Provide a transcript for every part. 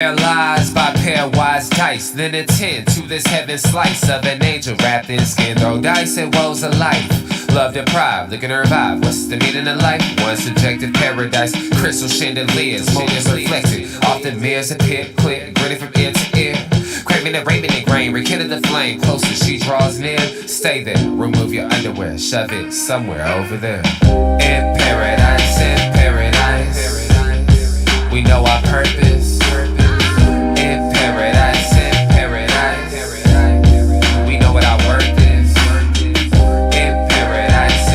Paralyzed by pairwise dice, then attend to this heaven slice of an angel wrapped in skin. Throw dice and woes of life. Love deprived, looking to revive. What's the meaning of life? One subjective paradise. Crystal chandeliers, motives reflected. Often mirrors appear clear, grinning from ear to ear. Craving and raving and grain, rekindle the flame. Closer she draws near. Stay there, remove your underwear, shove it somewhere over there. In paradise, we know our purpose. In paradise, we know what our worth is. In paradise,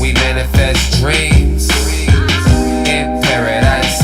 we manifest dreams. In paradise,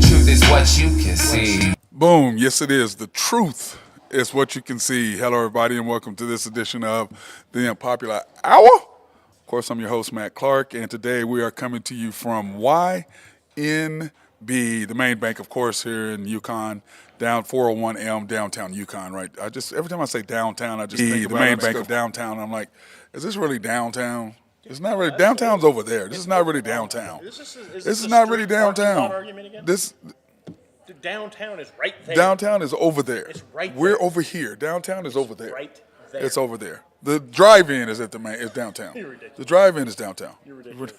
truth is what you can see. Boom. Yes, it is. The truth is what you can see. Hello, everybody, and welcome to this edition of the Unpopular Hour. Of course, I'm your host, Matt Clark, and today we are coming to you from YNB, the main bank, of course, here in Yukon, down 401M, downtown Yukon, right? Every time I say downtown, I just think the main bank of downtown. I'm like, is this really downtown? It's not really. Downtown's over there. This is not really downtown. This is not really downtown. Downtown is right there. Downtown is over there. It's right there. We're over here. Downtown is over there. Right there. It's over there. The drive-in is is downtown. You're ridiculous. The drive-in is downtown. You're ridiculous.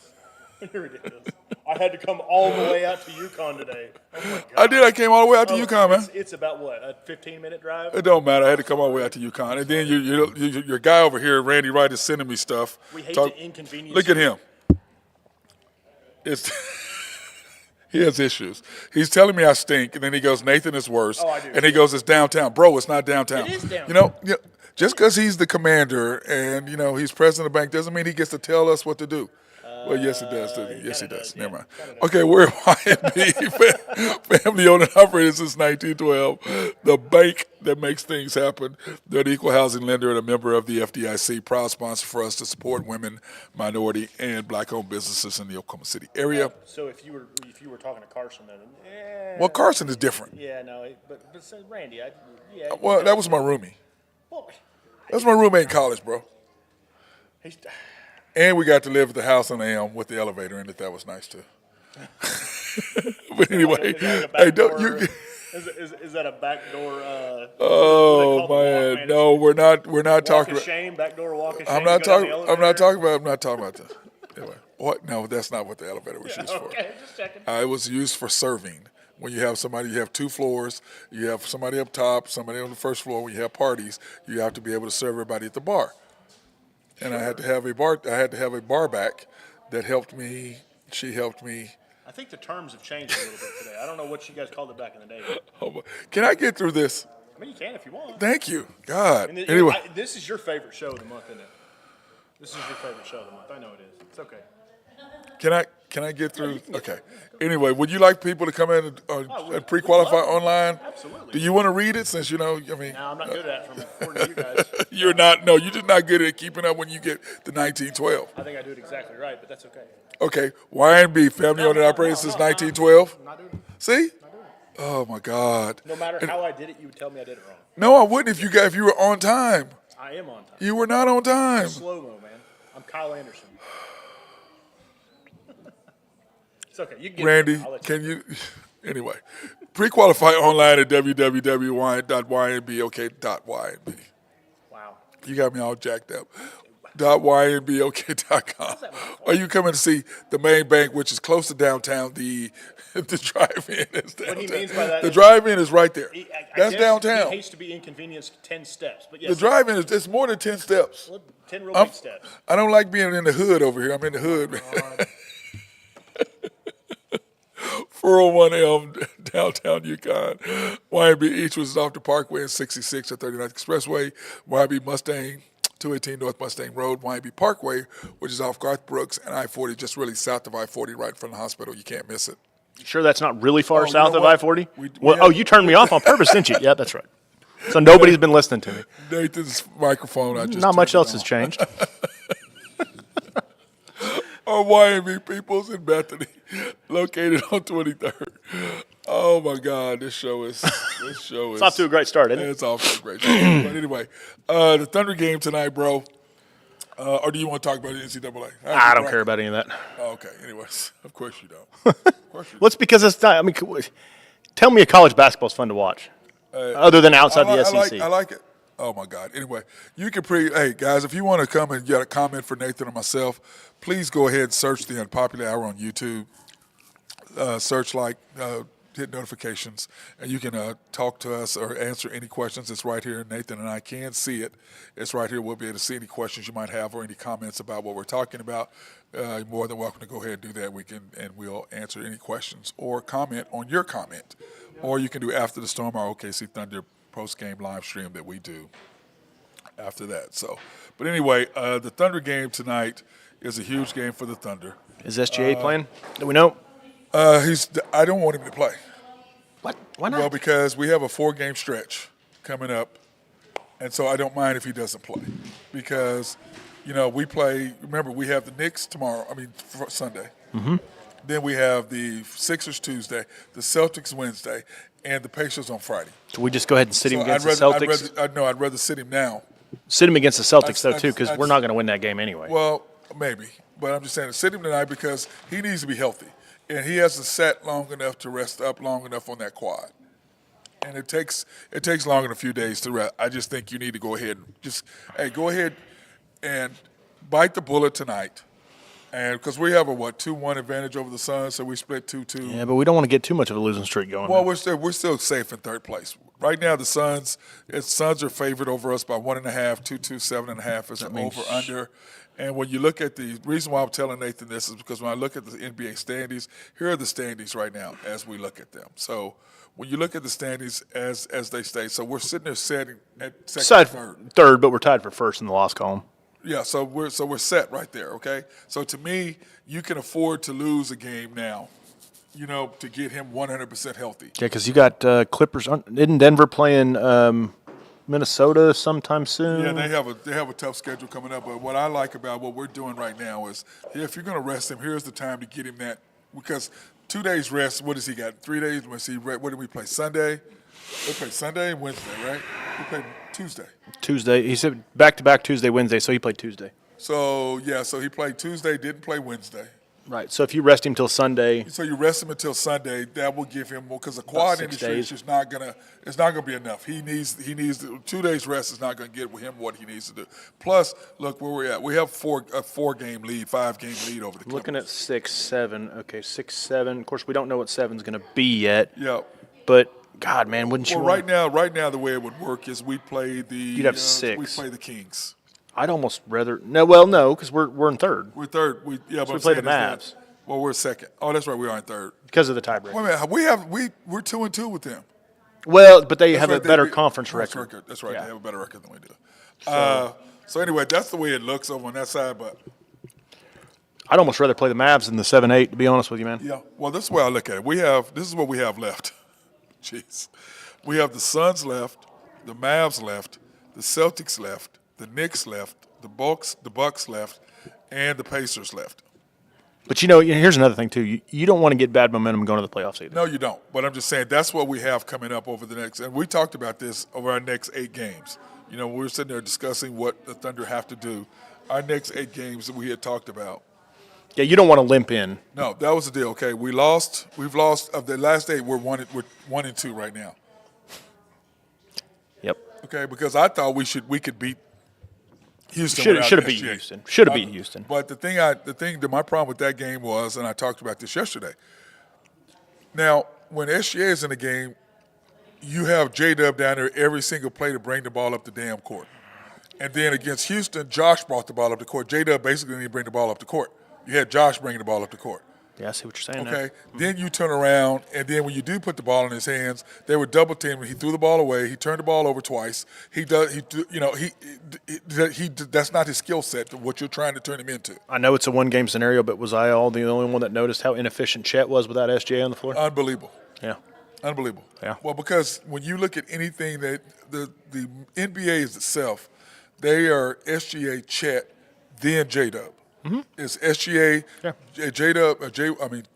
You're ridiculous. I had to come all the way out to Yukon today. Oh my God. I did. I came all the way out to Yukon, man. It's about what, a 15-minute drive? It don't matter. I had to come all the way out to Yukon. And then your guy over here, Randy Wright, is sending me stuff. We hate to inconvenience. Look at him. He has issues. He's telling me I stink, and then he goes, Nathan is worse. Oh, I do. And he goes, it's downtown. Bro, it's not downtown. It is downtown. Just because he's the commander and, he's president of the bank doesn't mean he gets to tell us what to do. Well, yes, it does. Yes, he does. Never mind. Okay, we're YNB, family-owned and operated since 1912. The bank that makes things happen. They're an equal housing lender and a member of the FDIC. Proud sponsor for us to support women, minority, and black-owned businesses in the Oklahoma City area. So if you were talking to Carson, then Well, Carson is different. yeah, no, but Randy, Well, that was my roomie. well, That was my roommate in college, bro. he's, And we got to live at the house on the M with the elevator in it. That was nice too. But anyway, hey, don't you? Is that a backdoor? Oh man, no, we're not Walk talking. of shame, backdoor walk of shame. I'm not to go down talking. the I'm not elevator? talking about this. Anyway, what? No, that's not what the elevator was used for. Okay, just checking. It was used for serving. When you have somebody, you have two floors. You have somebody up top, somebody on the first floor. When you have parties, you have to be able to serve everybody at the bar. And I had to have a bar. I had to have a bar back that helped me. She helped me. I think the terms have changed a little bit today. I don't know what you guys called it back in the day. Oh, can I get through this? I mean, you can if you want. Thank you, God. And Anyway, this is your favorite show of the month, isn't it? This is your favorite show of the month. I know it is. It's okay. can I get through? Okay. Anyway, would you like people to come in and pre-qualify online? Absolutely. Do you want to read it? Since I mean, No, I'm not good at that according to you guys. you're not. No, you're just not good at keeping up when you get the 1912. I think I do it exactly right, but that's okay. Okay, YNB, family owned and operated since 1912. I'm not doing it. See? Oh my God. No matter how I did it, you would tell me I did it wrong. No, I wouldn't if you were on time. I am on time. You were not on time. Slow-mo, man. I'm Kyle Anderson. It's okay. You can get Randy, it. I'll let can you? Anyway, pre-qualify online at www.ynbok.ynb. Wow. You got me all jacked up. .ynbok.com. Or you come in to see the main bank, which is close to downtown. The drive-in is downtown. What he means by that the is- drive-in is right there. I That's guess downtown. He hates to be inconvenienced 10 steps, but yes. The drive-in is it's more than 10 steps. 10 real big steps. I don't like being in the hood over here. I'm in the hood, man. 401M downtown Yukon. YB East was off the Parkway and 66 or 39th Expressway. YB Mustang, 218 North Mustang Road. YB Parkway, which is off Garth Brooks and I-40, just really south of I-40, right in front of the hospital. You can't miss it. You sure that's not really far you south know of what? I-40? We You turned me off on purpose, didn't you? Yeah, that's right. So nobody's been listening to me. Nathan's microphone, I just Not much turned else it has on. changed. Our YMB Peoples in Bethany, located on 23rd. Oh my God, this show is. It's off to a great start, isn't it? It's off to a great start. But anyway, the Thunder game tonight, bro. Or do you want to talk about the NCAA? I don't care about any of that. Oh, okay. Anyways, of course you don't. Of course you Well, it's because it's not. I mean, tell me a college basketball is fun to watch, other than outside the SEC. I like it. Oh my God. Anyway, you can hey guys, if you want to come and get a comment for Nathan or myself, please go ahead and search the Unpopular Hour on YouTube. Hit notifications, and you can talk to us or answer any questions. It's right here. Nathan and I can see it. It's right here. We'll be able to see any questions you might have or any comments about what we're talking about. You're more than welcome to go ahead and do that. We'll answer any questions or comment on your comment. Or you can do After the Storm, our OKC Thunder post-game live stream that we do after that. So, but anyway, the Thunder game tonight is a huge game for the Thunder. Is SGA playing? Do we know? I don't want him to play. What? Why not? Well, because we have a 4-game stretch coming up, and so I don't mind if he doesn't play. Because, we play. Remember, we have the Knicks tomorrow. Sunday. Mm-hmm. Then we have the Sixers Tuesday, the Celtics Wednesday, and the Pacers on Friday. So we just go ahead and sit him against the Celtics? I'd rather sit him now. Sit him against the Celtics, too, because we're not going to win that game anyway. Well, maybe. But I'm just saying, sit him tonight because he needs to be healthy. And he hasn't sat long enough to rest up long enough on that quad. And it takes longer than a few days to rest. I just think you need to go ahead and bite the bullet tonight. And because we have a 2-1 advantage over the Suns, so we split 2-2. Yeah, but we don't want to get too much of a losing streak going. Well, we're still safe in third place right now. The Suns are favored over us by 1.5, 2-2, 7.5 is an over under. And when you look at the reason why I'm telling Nathan this is because when I look at the NBA standings, here are the standings right now as we look at them. So when you look at the standings as they stay, so we're sitting there setting at third, but we're tied for first in the loss column. Yeah, so we're set right there. Okay, so to me, you can afford to lose a game now, to get him 100% healthy. Yeah, because you got Clippers. Isn't Denver playing Minnesota sometime soon? Yeah, they have a tough schedule coming up. But what I like about what we're doing right now is, if you're going to rest him, here's the time to get him that, because 2 days rest. What has he got? 3 days. What did we play? Sunday. We played Sunday and Wednesday, right? We played Tuesday. Tuesday. He said back-to-back Tuesday, Wednesday, so he played Tuesday. So he played Tuesday, didn't play Wednesday. Right. So if you rest him till Sunday. So you rest him until Sunday. That will give him more, because the quad industry is just not gonna. It's not gonna be enough. He needs 2 days rest is not gonna get him what he needs to do. Plus, look where we're at. We have a 5-game lead over the Clippers. Looking at 6, 7. Okay, 6, 7. Of course, we don't know what 7's gonna be yet. Yeah. But God, man, wouldn't you? Well, right now, the way it would work is we play the. You'd have 6. We play the Kings. I'd almost rather no, because we're in third. We're third. We play the Mavs. Well, we're second. Oh, that's right. We are in third because of the tiebreaker. Wait a minute. We're 2-2 with them. Well, but they have a better conference record. That's right. Yeah. They have a better record than we do. So anyway, that's the way it looks over on that side. But I'd almost rather play the Mavs than the 7-8. To be honest with you, man. Yeah. Well, this is the way I look at it. This is what we have left. Jeez. We have the Suns left, the Mavs left, the Celtics left, the Knicks left, the Bucks left, and the Pacers left. But here's another thing too. You don't want to get bad momentum going to the playoffs either. No, you don't. But I'm just saying that's what we have coming up over the next. And we talked about this over our next 8 games. We were sitting there discussing what the Thunder have to do. Our next 8 games that we had talked about. Yeah, you don't want to limp in. No, that was the deal. Okay, we've lost of the last 8. We're 1-2 right now. Yep. Okay, because I thought we could beat Houston. Should have beat Houston. Should have beat Houston. But my problem with that game was, and I talked about this yesterday. Now, when SGA is in the game, you have J-Dub down there every single play to bring the ball up the damn court. And then against Houston, Josh brought the ball up the court. J-Dub basically didn't bring the ball up the court. You had Josh bringing the ball up the court. Yeah, I see what you're saying. Okay. Then you turn around, and then when you do put the ball in his hands, they were double teaming. He threw the ball away. He turned the ball over twice. That's not his skill set. What you're trying to turn him into. I know it's a 1-game scenario, but was I the only one that noticed how inefficient Chet was without SGA on the floor? Unbelievable. Yeah. Unbelievable. Yeah. Well, because when you look at anything that the NBA is itself, they are SGA, Chet, then J-Dub. Mm-hmm. It's SGA, yeah. J-Dub.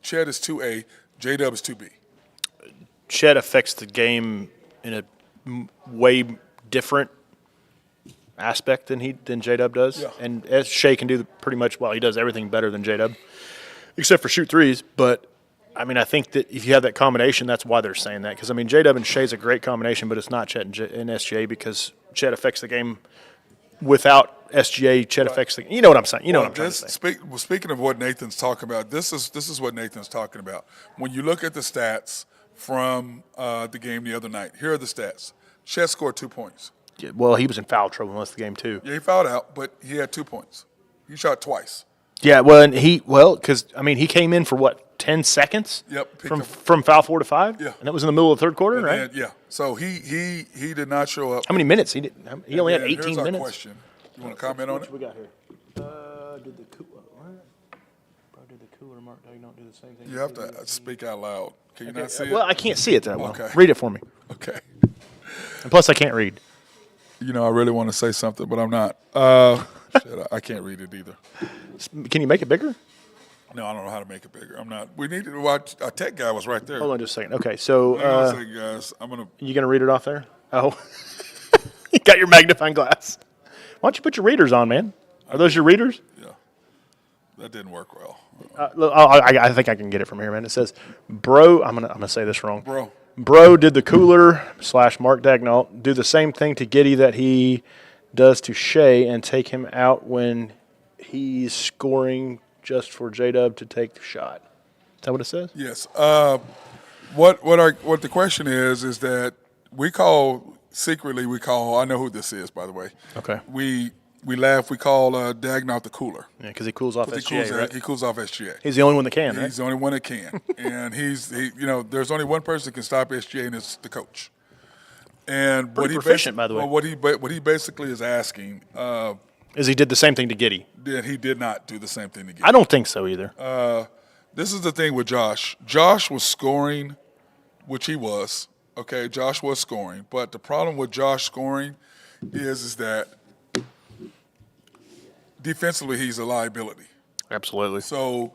Chet is 2A, J-Dub is 2B. Chet affects the game in a way different aspect than J-Dub does. Yeah. And Shea can do pretty much, well, he does everything better than J-Dub, except for shoot threes. But, I mean, I think that if you have that combination, that's why they're saying that. Because, I mean, J-Dub and Shea's a great combination, but it's not Chet and SGA because Chet affects the game without SGA. Chet affects the – you know what I'm saying? You know what I'm trying to say. Speaking of what Nathan's talking about, this is what Nathan's talking about. When you look at the stats from the game the other night, here are the stats. Chet scored 2 points. Yeah, well, he was in foul trouble most of the game too. Yeah, he fouled out, but he had 2 points. He shot twice. Yeah, well, and because I mean, he came in for what 10 seconds? Yep. From foul 4 to 5. Yeah, and that was in the middle of the third quarter, and right? then, yeah. So he did not show up. How many minutes? He only had And 18 here's our minutes. question. You want to comment on it? What we got here? Did the cooler? Bro, did the cooler Mark Dagnall do the same thing? You have to speak out loud. Can you not see it? Well, I can't see it that well. Okay. Read it for me. Okay. And plus, I can't read. You know, I really want to say something, but I'm not. Shit, I can't read it either. Can you make it bigger? No, I don't know how to make it bigger. I'm not. We needed to watch. Our tech guy was right there. Hold on just a second. Okay, so Hang on a second, guys. I'm gonna. you gonna read it off there? Oh, you got your magnifying glass. Why don't you put your readers on, man? Are those your readers? Yeah, that didn't work well, Look, I think I can get it from here, man. It says, "Bro," I'm gonna say this wrong. bro. Bro did the cooler / Mark Dagnall do the same thing to Giddey that he does to Shea and take him out when he's scoring just for J-Dub to take the shot. Is that what it says? Yes. What the question is that we call secretly. We call. I know who this is, by the way. Okay. We laugh. We call Dagnall the cooler. Yeah, because he cools off SGA, He cools off SGA. He's the only one that can, right? He's the only one that can, and there's only one person that can stop SGA, and it's the coach. And Pretty proficient, by the way. Well, what he basically is asking, Is he did the same thing to Giddey? that he did not do the same thing again. I don't think so either. This is the thing with Josh. Josh was scoring, which he was. Okay, Josh was scoring, but the problem with Josh scoring is that defensively he's a liability. Absolutely. So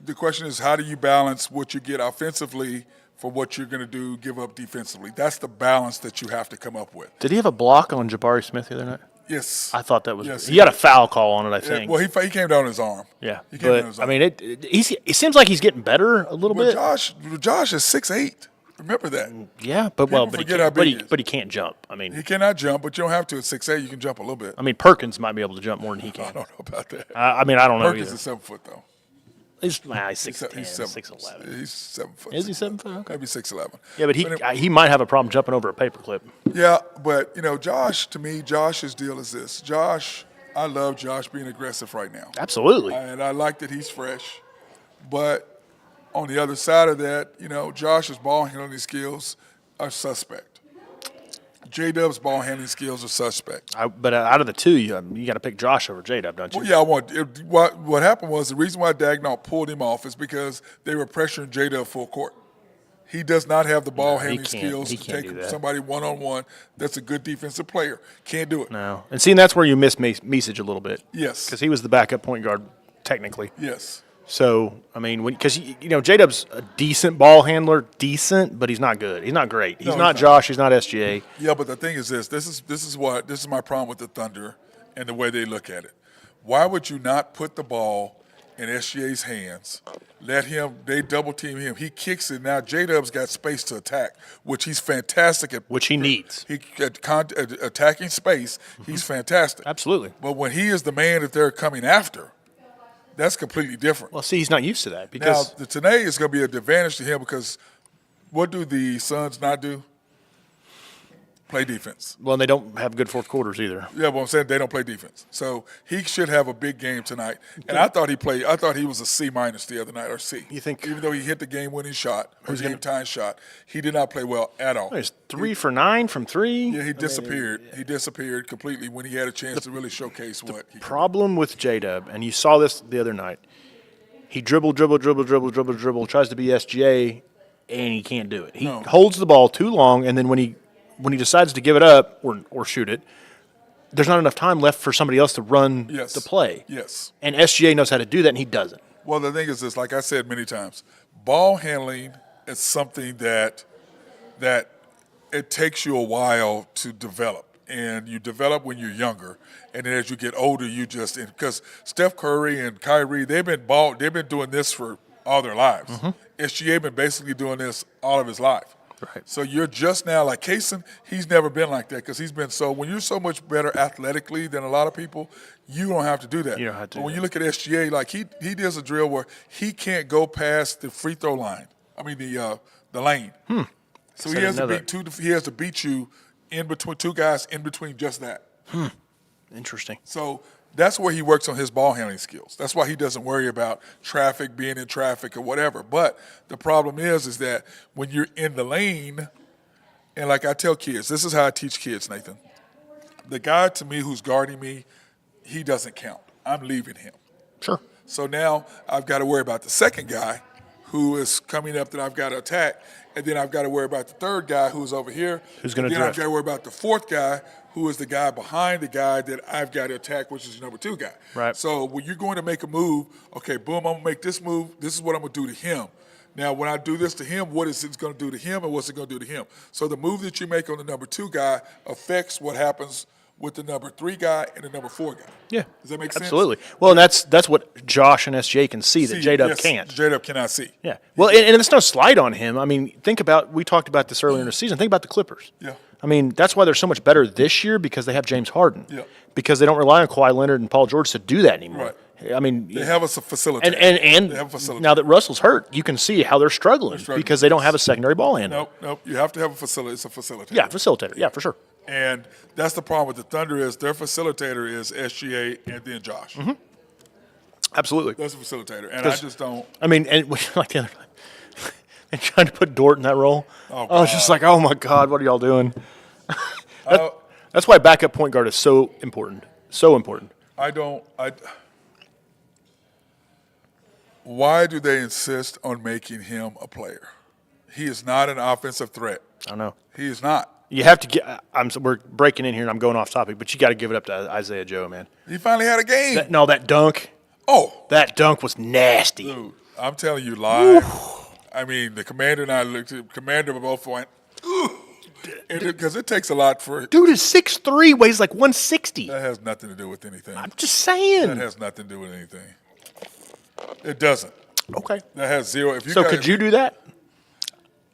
the question is, how do you balance what you get offensively for what you're going to do, give up defensively? That's the balance that you have to come up with. Did he have a block on Jabari Smith the other night? Yes. I thought that was. Yes, he had a foul call on it, I think. Well, he came down on his arm. Yeah, He came down on but his I arm. mean, it seems like he's getting better a little bit. Josh is 6'8". Remember that. Yeah, but People he forget how can't, big he is. but he can't jump. I mean, He cannot jump, but you don't have to at 6'8". You can jump a little bit. I mean, Perkins might be able to jump more than he I can. don't know about that. I mean, I don't know Perkins either. is 7 foot though. He's 6'10", He's 6'11". He's 7 foot. Is he 7 foot? Okay. Maybe 6'11". Yeah, but he might have a problem jumping over a paperclip. Yeah, but Josh's deal is this. I love Josh being aggressive right now. Absolutely. And I like that he's fresh. But on the other side of that, Josh's ball handling skills are suspect. J-Dub's ball handling skills are suspect. But out of the two, you got to pick Josh over J-Dub, don't you? Well, yeah, what happened was the reason why Dagnall pulled him off is because they were pressuring J-Dub full court. He does not have the ball handling skills to take somebody one-on-one that's a good defensive player. Can't do it. No. And see, that's where you miss Mesich a little bit. Yes. Because he was the backup point guard, technically. Yes. So, I mean, because, J-Dub's a decent ball handler, but he's not good. He's not great. He's not Josh. He's not SGA. Yeah, but the thing is this. This is my problem with the Thunder and the way they look at it. Why would you not put the ball in SGA's hands, they double team him. He kicks it. Now J-Dub's got space to attack, which he's fantastic at. Which he needs. Attacking space, he's fantastic. Absolutely. But when he is the man that they're coming after, that's completely different. Well, see, he's not used to that. Because now, today is going to be an advantage to him because what do the Suns not do? Play defense. Well, and they don't have good fourth quarters either. Yeah, but I'm saying they don't play defense. So he should have a big game tonight. And I thought he was a C- the other night, or C. You think? Even though he hit the game-winning shot, or game-tying shot, he did not play well at all. He's 3 for 9 from 3. Yeah, he disappeared. He disappeared completely when he had a chance to really showcase what he could. Problem with J-Dub, and you saw this the other night, he dribble, tries to be SGA, and he can't do it. He holds the ball too long, and then when he decides to give it up or shoot it, there's not enough time left for somebody else to run the play. Yes. And SGA knows how to do that, and he doesn't. Well, the thing is this, like I said many times, ball handling is something that it takes you a while to develop. and you develop when you're younger, and then as you get older, you just because Steph Curry and Kyrie, they've been doing this for all their lives. SGA been basically doing this all of his life. Right. So you're just now like Kaysen. He's never been like that because he's been so. When you're so much better athletically than a lot of people, you don't have to do that. You don't have to But do when that. you look at SGA, like he does a drill where he can't go past the free throw line. I mean the lane. So I he has to didn't know beat He has to beat you in between two guys in between just that. Interesting. So that's where he works on his ball handling skills. That's why he doesn't worry about traffic, being in traffic or whatever. But the problem is that when you're in the lane, and like I tell kids, this is how I teach kids, Nathan. The guy to me who's guarding me, he doesn't count. I'm leaving him. Sure. So now I've got to worry about the second guy who is coming up that I've got to attack, and then I've got to worry about the third guy who's over here. Who's gonna and then drift. I've got to worry about the fourth guy who is the guy behind the guy that I've got to attack, which is the number two guy. Right. So when you're going to make a move, okay, boom, I'm going to make this move. This is what I'm going to do to him. Now, when I do this to him, what is it going to do to him and what's it going to do to him? So the move that you make on the number two guy affects what happens with the number three guy and the number four guy. Yeah. Does that make sense? Absolutely. Well, and that's what Josh and SJ can see that J-Dub yes, can't. J-Dub cannot see. Yeah. Well, and it's no slight on him. I mean, we talked about this earlier in the season. Think about the Clippers. Yeah. I mean, that's why they're so much better this year because they have James Harden. Yeah. Because they don't rely on Kawhi Leonard and Paul George to do that anymore. Right. I mean, They have a facilitator. and they have a facilitator. now that Russell's hurt, you can see how they're struggling, because they don't have a secondary ball handler. Nope. You have to have a facility. It's a facilitator. Yeah, facilitator. Yeah, for sure. And that's the problem with the Thunder is their facilitator is SGA and then Josh. Absolutely. That's a facilitator, and I 'Cause- just don't. I mean, and like the other night, and trying to put Dort in that role. Oh, I was just like, oh my God, what are y'all doing? I, That's why backup point guard is so important. So important. I don't. Why do they insist on making him a player? He is not an offensive threat. I don't know. He is not. You have to get. We're breaking in here, and I'm going off topic, but you got to give it up to Isaiah Joe, man. He finally had a game. That dunk. Oh, That dunk was nasty. dude, I'm telling you live. I mean, the commander and I looked at commander both went, because it takes a lot for. Dude is 6'3", weighs like 160. That has nothing to do with anything. I'm just saying. That has nothing to do with anything. It doesn't. Okay. That has zero. If you So got, could you do that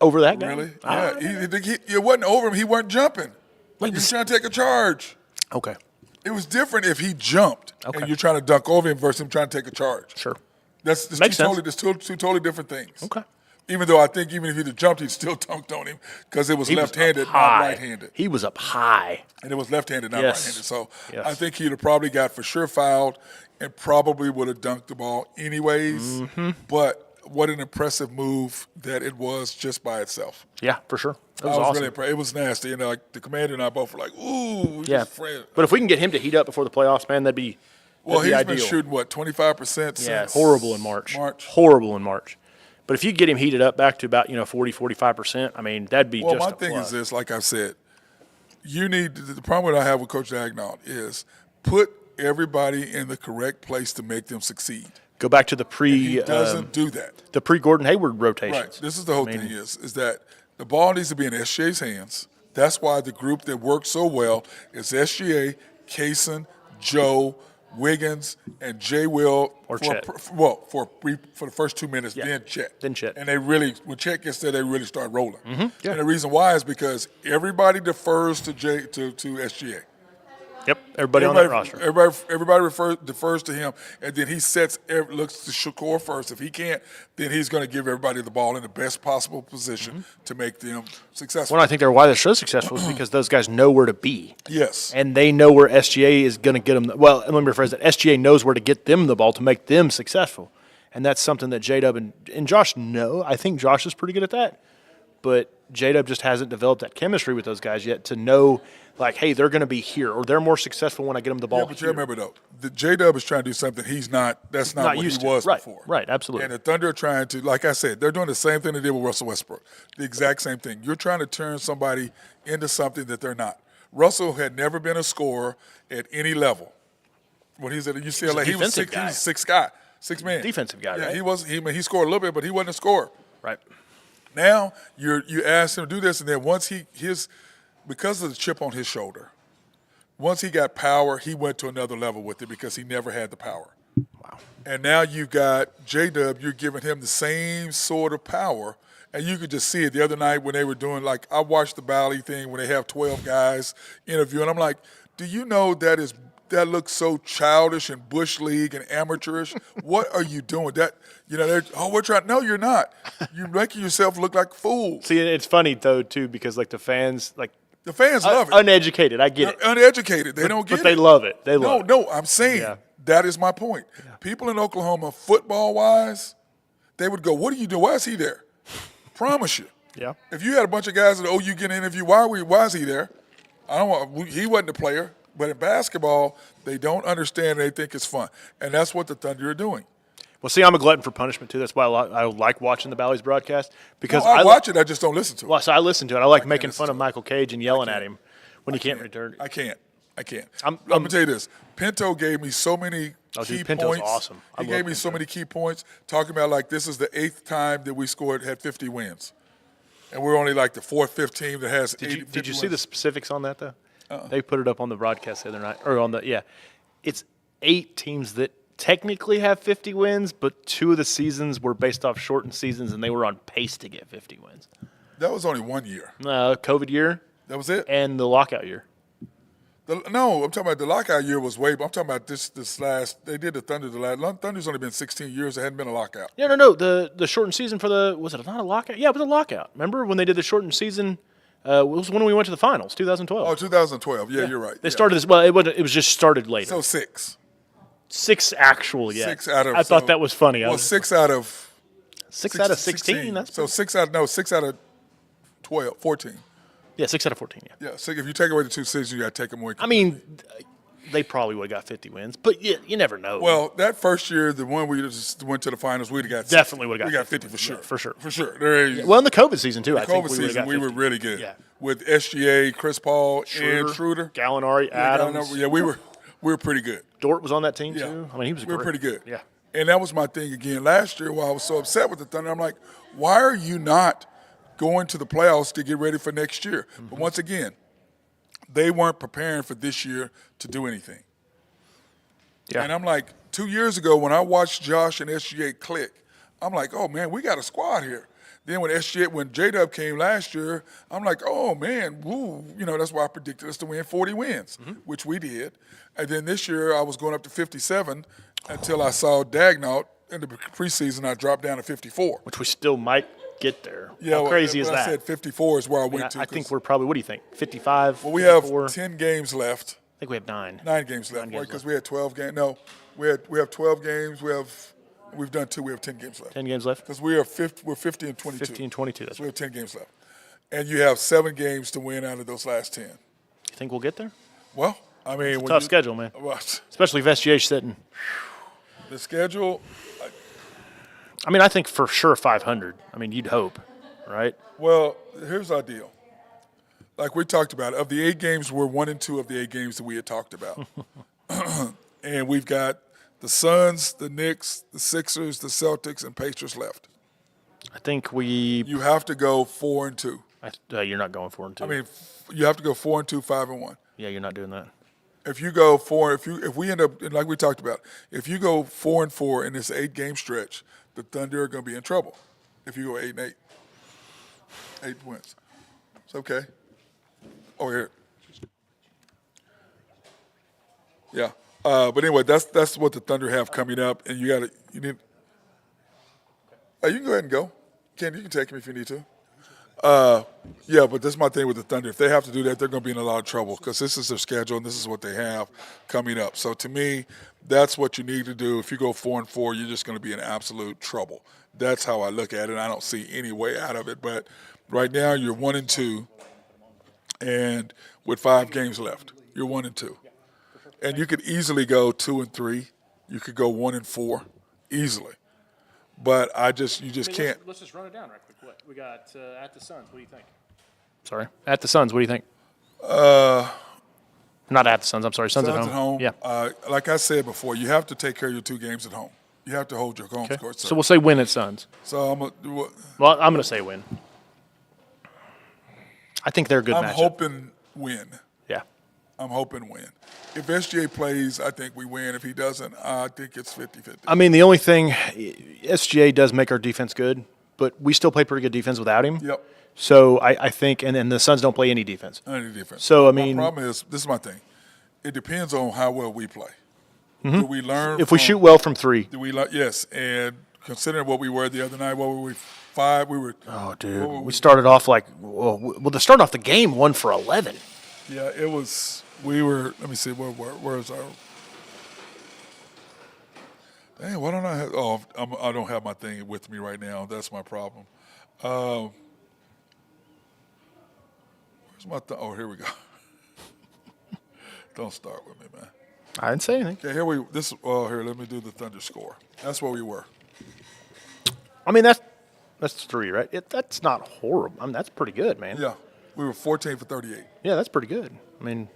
over that guy? really? Yeah. It wasn't over him. He wasn't jumping. He was trying to take a charge. Okay. It was different if he jumped Okay. and you're trying to dunk over him versus him trying to take a charge. Sure. That's Makes sense. two totally different things. Okay. Even though I think even if he'd have jumped, he'd still dunked on him because it was He was left-handed, up not high. right-handed. He was up high. And it was left-handed, not Yes. right-handed. So Yes. I think he'd have probably got for sure fouled and probably would have dunked the ball anyways. Mm-hmm. But what an impressive move that it was just by itself. Yeah, for sure. That I was was awesome. really impressed. It was nasty. And like the commander and I both were like, ooh, Yeah. just friend. But if we can get him to heat up before the playoffs, man, that'd be Well, he's ideal. been shooting, what, 25% since? Yeah, horrible in March. March. Horrible in March. But if you get him heated up back to about 40-45%, I mean, that'd be Well, just my a thing plus. is this, like I said, you need the problem that I have with Coach Dagnall is put everybody in the correct place to make them succeed. Go back to the He doesn't do that. pre-Gordon Hayward rotations. Right. This is the whole thing is that the ball needs to be in SGA's hands. That's why the group that works so well is SGA, Kaysen, Joe, Wiggins, and Jay Will. Or for, Chet. for the first 2 minutes, then Chet. Then Chet. And they really, when Chet gets there, they really start rolling. Yeah. And the reason why is because everybody defers to SGA. Yep, everybody on that roster. Everybody defers to him, and then he looks to Shakur first. If he can't, then he's going to give everybody the ball in the best possible position to make them successful. Well, I think why they're so successful is because those guys know where to be. Yes. And they know where SGA is going to get them. Well, let me rephrase that. SGA knows where to get them the ball to make them successful. And that's something that J-Dub and Josh know. I think Josh is pretty good at that. But J-Dub just hasn't developed that chemistry with those guys yet to know, like, hey, they're going to be here, or they're more successful when I get them the ball Yeah, but you here. remember, though, the J-Dub is trying to do something that's not what used he to. was Right, before. right, absolutely. And the Thunder are trying to, like I said, they're doing the same thing they did with Russell Westbrook. The exact same thing. You're trying to turn somebody into something that they're not. Russell had never been a scorer at any level. When he's at UCLA, he was defensive guy. a six man. Defensive guy, yeah, right? He scored a little bit, but he wasn't a scorer. Right. Now you ask him to do this, and then once because of the chip on his shoulder, once he got power, he went to another level with it because he never had the power. Wow. And now you've got J-Dub, you're giving him the same sort of power. And you could just see it the other night when they were doing, like, I watched the Bally thing when they have 12 guys interviewing. I'm like, do you know that looks so childish and bush league and amateurish? What are you doing? We're trying. No, you're not. You're making yourself look like a fool. See, it's funny though too because like the fans love it. Uneducated, I get it. They're uneducated. They don't get it. But they love it. They love it. No, I'm saying that is my point. Yeah. People in Oklahoma, football-wise, they would go, what are you doing? Why is he there? Promise you. Yeah. If you had a bunch of guys that, you get an interview, why is he there? He wasn't a player. But in basketball, they don't understand and they think it's fun. And that's what the Thunder are doing. Well, see, I'm a glutton for punishment, too. That's why I like watching the Bally's broadcast. Because I watch it, I just don't listen to it. Well, so I listen to it. I like making fun of Michael Cage and yelling at him when he can't return. I can't. I'm going to tell you this. Pinto gave me so many key Pinto's points. Awesome. He gave me so many key points, talking about, like, this is the 8th time that we had 50 wins. And we're only, like, the 4th, 5th team that has 50 wins. Did you see the specifics on that, though? They put it up on the broadcast the other night, It's 8 teams that technically have 50 wins, but 2 of the seasons were based off shortened seasons, and they were on pace to get 50 wins. That was only 1 year. COVID year. That was it? And the lockout year. I'm talking about the lockout year was I'm talking about this last, they did the Thunder Thunder's only been 16 years. There hadn't been a lockout. No. The shortened season was it not a lockout? Yeah, it was a lockout. Remember when they did the shortened season? It was when we went to the finals, 2012. Oh, 2012. Yeah, you're right. They started this. Well, it was just started later. So 6. 6 actual. Yeah. 6 out of. I thought that was funny. Well, 6 out of. 6 out of 16. That's so 6 out of 14. Yeah, 6 out of 14. Yeah. Yeah. So if you take away the 2 seasons, you got to take them away. I mean, they probably would have got 50 wins, but you never know. Well, that first year, the one we just went to the finals, we'd have got 60. Definitely would have got 50 for sure. For sure. For sure. Well, in the COVID season too. I think COVID season, we were really good. Yeah. With SGA, Chris Paul, and Schroeder, Gallinari, Adams. Yeah, we were pretty good. Dort was on that team too. I mean, he was. We were pretty good. Yeah. And that was my thing again last year. Why I was so upset with the Thunder. I'm like, why are you not going to the playoffs to get ready for next year? Mm-hmm. But once again, they weren't preparing for this year to do anything. Yeah. And I'm like, 2 years ago when I watched Josh and SGA click, I'm like, oh man, we got a squad here. Then when J-Dub came last year, I'm like, oh man, woo, that's why I predicted us to win 40 wins, which we did. And then this year I was going up to 57 until I saw Dagnall in the preseason. I dropped down to 54, which we still might get there. Yeah, how crazy is that? I said 54 is where I went to. I think we're probably. What do you think? 55. Well, we 54? have 10 games left. I think we have 9. 9 games left, right? Because we had 12 games. No, we have 12 games. We've done 2. We have 10 games left. 10 games left. Because we're 50 and 22. 50 and 22. That's so we have 10 games left, and you have 7 games to win out of those last 10. You think we'll get there? Well, I mean, it's a tough schedule, man. Well, especially if SGA's sitting. The schedule. I mean, I think for sure 500. I mean, you'd hope, right? Well, here's our deal. Like we talked about, of the 8 games, we're 1 and 2 of the 8 games that we had talked about. And we've got the Suns, the Knicks, the Sixers, the Celtics, and Pacers left. I think You have to go 4 and 2. You're not going 4 and 2. I mean, you have to go 4 and 2, 5 and 1. Yeah, you're not doing that. If you go 4, if we end up like we talked about, if you go 4 and 4 in this 8-game stretch, the Thunder are going to be in trouble. If you go 8 and 8, 8 wins. It's okay. Oh, here. Yeah. But anyway, that's what the Thunder have coming up, and you need. You can go ahead and go. Ken, you can take him if you need to. Yeah, but that's my thing with the Thunder. If they have to do that, they're going to be in a lot of trouble because this is their schedule and this is what they have coming up. So to me, that's what you need to do. If you go 4 and 4, you're just going to be in absolute trouble. That's how I look at it. I don't see any way out of it. But right now, you're 1 and 2, and with 5 games left, you're 1 and 2, and you could easily go 2 and 3. You could go 1 and 4 easily. But you just can't. Let's just run it down right quick. What we got at the Suns? What do you think? Sorry, at the Suns. What do you think? Not at the Suns. I'm sorry, Suns at home. Yeah. Like I said before, you have to take care of your 2 games at home. You have to hold your home score. So we'll say win at Suns. So I'm going to say win. I think they're a good matchup. I'm hoping win. Yeah. I'm hoping win. If SGA plays, I think we win. If he doesn't, I think it's 50-50. I mean, the only thing, SGA does make our defense good, but we still play pretty good defense without him. Yep. So I think, and then the Suns don't play any defense. Any difference. So, I mean, my problem is, this is my thing. It depends on how well we play. Do we learn? If we shoot well from three. Do we learn? Yes. And considering what we were the other night, what were we? 5? We were. Oh, dude. We started off like, well, to start off the game, 1 for 11. Yeah, it was. We were. Let me see. Where's our? Dang, why don't I have? Oh, I don't have my thing with me right now. That's my problem. Where's my? Oh, here we go. Don't start with me, man. I didn't say anything. Okay, here here. Let me do the Thunder score. That's where we were. I mean, that's 3, right? That's not horrible. I mean, that's pretty good, man. Yeah, we were 14 for 38. Yeah, that's pretty good. I mean,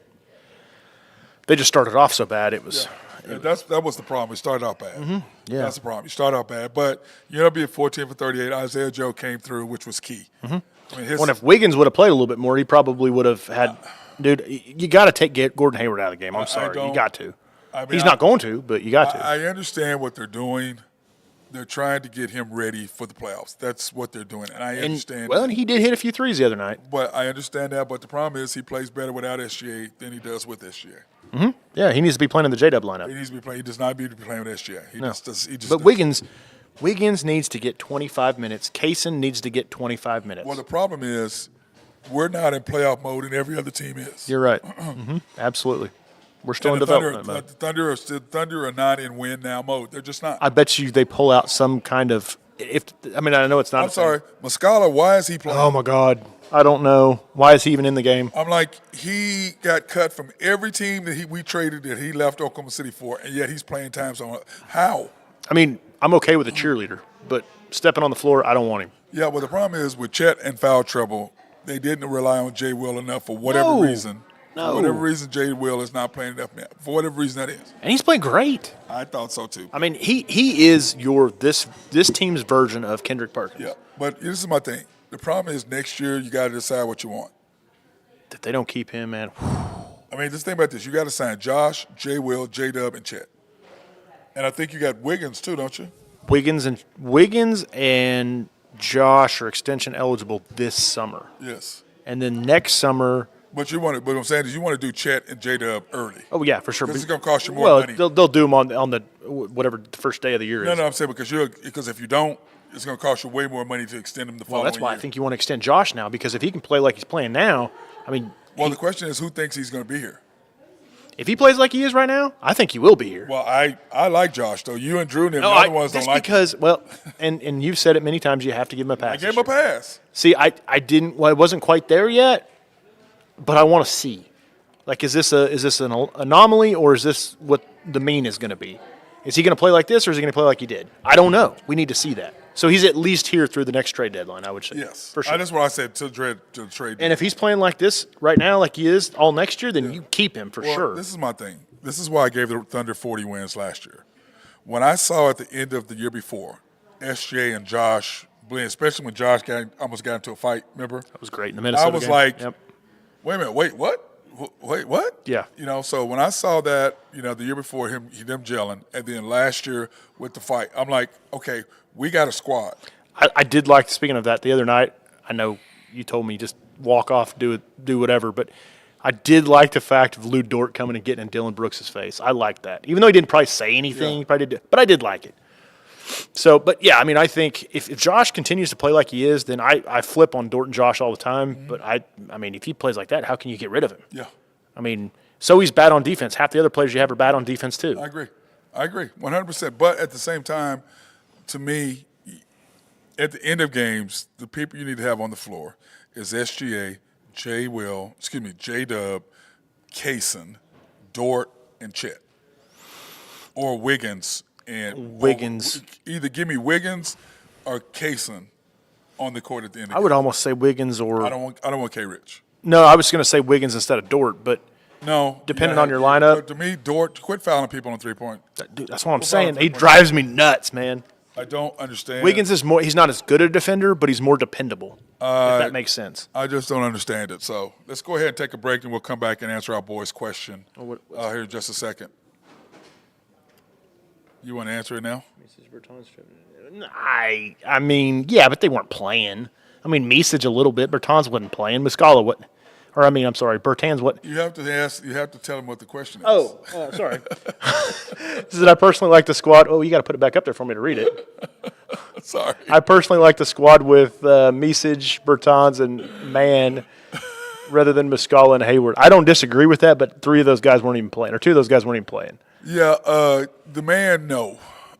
they just started off so bad. It was. Yeah, that was the problem. We started out bad. Yeah. That's the problem. You start out bad, but you end up being 14 for 38. Isaiah Joe came through, which was key. I mean, Well, if Wiggins would have played a little bit more, he probably would have had. Dude, you got to take Gordon Hayward out of the game. I'm sorry, you got to. I mean, He's not going to, but you got to. I understand what they're doing. They're trying to get him ready for the playoffs. That's what they're doing, and I understand. Well, and he did hit a few threes the other night. But I understand that. But the problem is, he plays better without SGA than he does with SGA. Yeah, he needs to be playing in the J-Dub lineup. He needs to be playing. He does not need to be playing with SGA. He just does. But Wiggins needs to get 25 minutes. Kaysen needs to get 25 minutes. Well, the problem is, we're not in playoff mode, and every other team is. You're right. Absolutely. We're still in development mode. The Thunder are not in win now mode. They're just not. I bet you they pull out some kind of. I know it's not. I'm sorry, Muscala. Why is he playing? Oh my God, I don't know. Why is he even in the game? I'm like, he got cut from every team that we traded that he left Oklahoma City for, and yet he's playing time zone. How? I mean, I'm okay with a cheerleader, but stepping on the floor, I don't want him. Yeah, well, the problem is with Chet and foul trouble, they didn't rely on Jay Will enough for whatever reason. No. For whatever reason, Jay Will is not playing enough now. For whatever reason that is. And he's playing great. I thought so too. I mean, he is this team's version of Kendrick Perkins. Yeah, but this is my thing. The problem is next year you got to decide what you want. That they don't keep him, man. I mean, just think about this. You got to sign Josh, Jay Will, J-Dub, and Chet. And I think you got Wiggins too, don't you? Wiggins and Josh are extension eligible this summer. Yes. And then next summer. But what I'm saying is you want to do Chet and J-Dub early. Oh yeah, for sure. Because it's going to cost you more money. Well, they'll do them on the whatever the first day of the year is. No, I'm saying because if you don't, it's going to cost you way more money to extend them the following year. Well, that's why I think you want to extend Josh now, because if he can play like he's playing now, I mean. Well, the question is, who thinks he's going to be here? If he plays like he is right now, I think he will be here. Well, I like Josh, though. You and Drew and the other ones don't like him. That's because, well, and you've said it many times, you have to give him a pass. I gave him a pass. See, I didn't. Well, I wasn't quite there yet, but I want to see. Like, is this an anomaly, or is this what the mean is going to be? Is he going to play like this, or is he going to play like he did? I don't know. We need to see that. So he's at least here through the next trade deadline, I would say. Yes, for sure. That's what I said to the trade. And if he's playing like this right now, like he is all next year, then you keep him for sure. This is my thing. This is why I gave the Thunder 40 wins last year. When I saw at the end of the year before, SJ and Josh, especially when Josh almost got into a fight, remember? That was great in the Minnesota I was game. like, Yep. wait a minute, wait, what? Wait, what? Yeah. So when I saw that, the year before them gelling, and then last year with the fight, I'm like, okay, we got a squad. I did like, speaking of that, the other night, I know you told me just walk off, do whatever, but I did like the fact of Lou Dort coming and getting in Dylan Brooks' face. I liked that. Even though he didn't probably say anything, he probably did, but I did like it. So, but yeah, I mean, I think if Josh continues to play like he is, then I flip on Dort and Josh all the time. Mm-hmm. But I mean, if he plays like that, how can you get rid of him? Yeah. I mean, so he's bad on defense. Half the other players you have are bad on defense too. I agree, 100%. But at the same time, to me, at the end of games, the people you need to have on the floor is SGA, J-Dub, Kaysen, Dort, and Chet, or Wiggins. Either give me Wiggins or Kaysen on the court at the end of the game. I would almost say Wiggins or – I don't want K-Rich. No, I was going to say Wiggins instead of Dort, but no, depending on your lineup. To me, Dort, quit fouling people on three-point. Dude, that's what I'm saying. He drives me nuts, man. I don't understand. Wiggins is more. He's not as good a defender, but he's more dependable. If that makes sense. I just don't understand it. So let's go ahead and take a break, and we'll come back and answer our boy's question here in just a second. You want to answer it now? I mean, yeah, but they weren't playing. I mean, Misich a little bit. Bertans wasn't playing. Muscala what? Or I mean, I'm sorry, Bertans what? You have to ask. You have to tell him what the question is. Oh, sorry. Did I personally like the squad? Oh, you got to put it back up there for me to read it. Sorry. I personally like the squad with Misich, Bertans, and Mann rather than Muscala and Hayward. I don't disagree with that, but three of those guys weren't even playing, or two of those guys weren't even playing. Yeah, the man, no.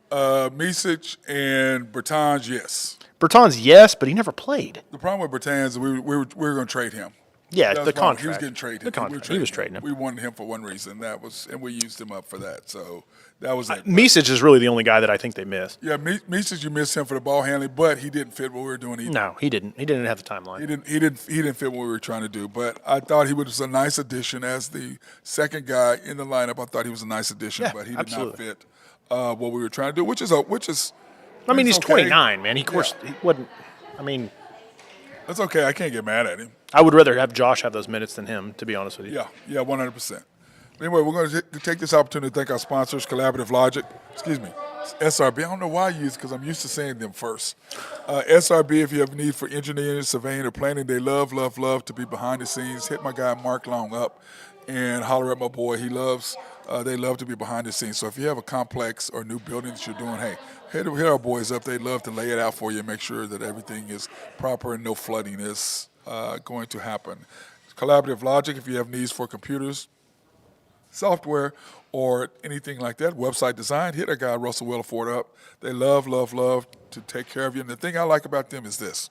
Misich and Bertans, yes. Bertans, yes, but he never played. The problem with Bertans is we were going to trade him. Yeah, That the was wrong. contract. He was getting traded. The contract. He was trading him. We wanted him for one reason. And we used him up for that. So that was it. Misich is really the only guy that I think they missed. Yeah, Misich, you missed him for the ball handling, but he didn't fit what we were doing either. No, he didn't. He didn't have the timeline. He didn't fit what we were trying to do. But I thought he was a nice addition as the second guy in the lineup. I thought he was a nice addition, Yeah, but he did absolutely. not fit what we were trying to do, which is. I mean, he's okay. 29, man. He wasn't. I mean, That's okay. I can't get mad at him. I would rather have Josh have those minutes than him, to be honest with you. Yeah, 100%. Anyway, we're going to take this opportunity to thank our sponsors, Collaborative Logic. Excuse me, SRB. I don't know why I use it because I'm used to saying them first. SRB, if you have a need for engineering, surveying, or planning, they love to be behind the scenes. Hit my guy Mark Long up and holler at my boy. They love to be behind the scenes. So if you have a complex or new building that you're doing, hey, hit our boys up. They love to lay it out for you and make sure that everything is proper and no flooding is going to happen. Collaborative Logic, if you have needs for computers, software, or anything like that, website design, hit our guy Russell Williford up. They love to take care of you. And the thing I like about them is this.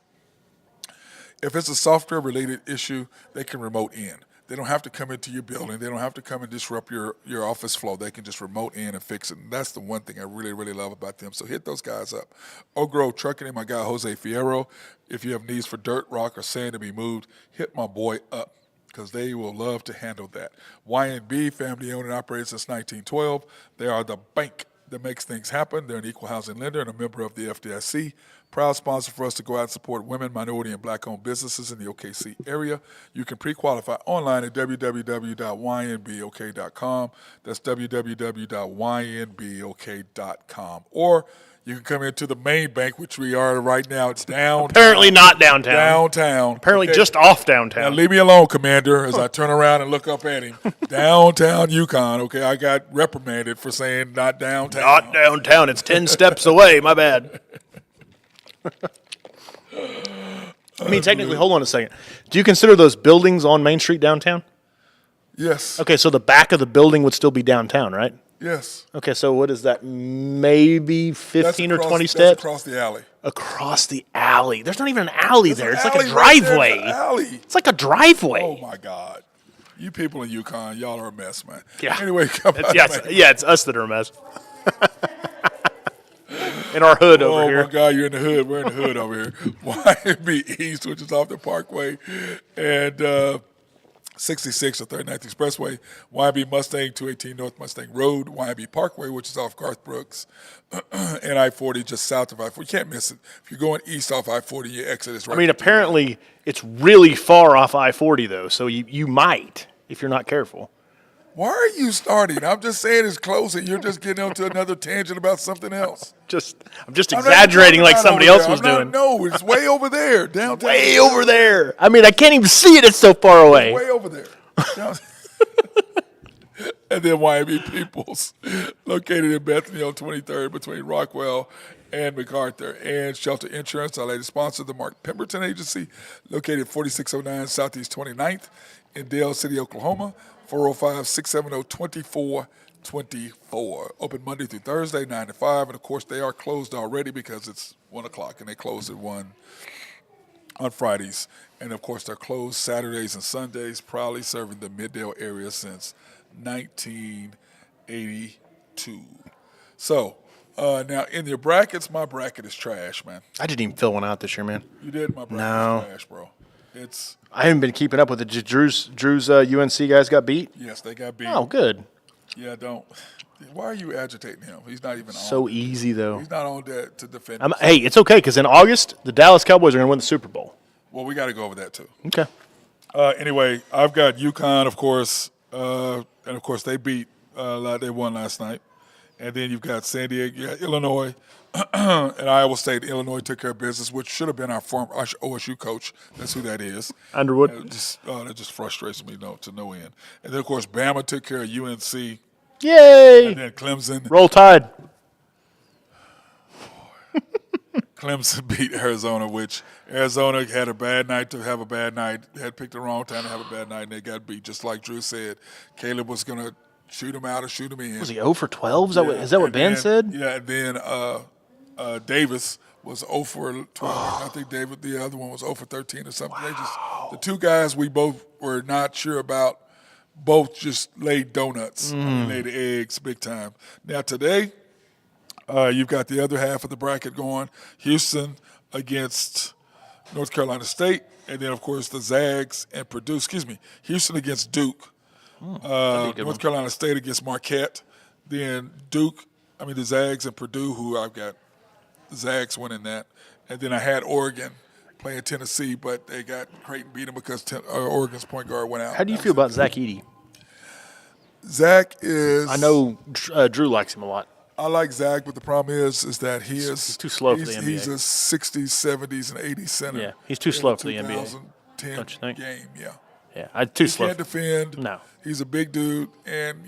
If it's a software-related issue, they can remote in. They don't have to come into your building. They don't have to come and disrupt your office flow. They can just remote in and fix it. And that's the one thing I really, really love about them. So hit those guys up. Oak Grove Trucking and my guy Jose Fierro. If you have needs for dirt, rock, or sand to be moved, hit my boy up because they will love to handle that. YNB, family owned and operated since 1912. They are the bank that makes things happen. They're an equal housing lender and a member of the FDIC. Proud sponsor for us to go out and support women, minority, and black-owned businesses in the OKC area. You can pre-qualify online at www.ynbok.com. That's www.ynbok.com. Or you can come into the main bank, which we are right now. It's downtown. Apparently not downtown. Downtown. Apparently Okay. just off Now downtown. leave me alone, Commander, as I turn around and look up at him. Downtown Yukon. Okay, I got reprimanded for saying not downtown. Not downtown. It's 10 steps away. My bad. I mean, technically, hold on a second. Do you consider those buildings on Main Street downtown? Yes. Okay, so the back of the building would still be downtown, right? Yes. Okay, so what is that? Maybe 15 or 20 That's steps? across the alley. Across the alley. There's not even an alley there. It's like a Alley right there. driveway. It's an alley. It's like a driveway. Oh my God. You people in Yukon, y'all are a mess, man. Yeah. Anyway, come on. It's us that are a mess. In our hood over Oh here. my God, you're in the hood. We're in the hood over here. YMB East, which is off the Parkway, and 66 or 39th Expressway. YMB Mustang, 218 North Mustang Road. YMB Parkway, which is off Garth Brooks, and I-40 just south of I-40. You can't miss it. If you're going east off I-40, your exit is right. I mean, there. apparently it's really far off I-40 though, so you might if you're not careful. Why are you starting? I'm just saying it's close, and you're just getting onto another tangent about something else. I'm just I'm not exaggerating talking like about somebody over else there. was I'm not- doing. No, it's way over there, downtown. Way over there. I mean, I can't even see it. It's so far away. Way over there. And then YMB Peoples, located in Bethany on 23rd between Rockwell and MacArthur. And Shelter Insurance, our latest sponsor, the Mark Pemberton Agency, located 4609 Southeast 29th in Dale City, Oklahoma, 405-670-2424. Open Monday through Thursday, 9 to 5. And, of course, they are closed already because it's 1 o'clock, and they close at 1 on Fridays. And, of course, they're closed Saturdays and Sundays, proudly serving the Middale area since 1982. So, now in your brackets, my bracket is trash, man. I didn't even fill one out this year, man. You did? My bracket No. is trash, bro. I haven't been keeping up with it. Drew's UNC guys got beat. Yes, they got beat. Oh, good. Yeah, don't. Why are you agitating him? He's not even So on. easy, though. He's not on that to defend. Hey, it's okay because in August, the Dallas Cowboys are going to win the Super Bowl. Well, we got to go over that too. Okay. Anyway, I've got UConn, of course, and of course they beat. They won last night, and then you've got San Diego, you got Illinois, and Iowa State. Illinois took care of business, which should have been our former OSU coach. That's who that is. Underwood. That just frustrates me to no end. And then of course Bama took care of UNC, Yay! and then Clemson. Roll Tide. Clemson beat Arizona, which Arizona had a bad night to have a bad night. Had picked the wrong time to have a bad night, and they got beat. Just like Drew said, Caleb was going to shoot him out or shoot him in. Was he 0 for 12? Is that what Ben said? Yeah, and then Davis was 0 for 12. I think the other one was 0 for 13 or something. Wow. The two guys we both were not sure about, both just laid donuts, laid eggs big time. Now today, you've got the other half of the bracket going. Houston against North Carolina State, and then, of course, the Zags and Purdue. Houston against Duke. North Carolina State against Marquette. Then the Zags and Purdue, who I've got the Zags winning that. And then I had Oregon playing Tennessee, but they got Creighton beat them because Oregon's point guard went out. How do you feel about Zach Edey? Zach is. I know Drew likes him a lot. I like Zach, but the problem is that he's too slow for the NBA. He's a 60s, 70s, and 80s center. Yeah, he's too slow for the NBA. 2010 Don't you think? game, yeah. Yeah, too slow. He can't defend. No. He's a big dude, and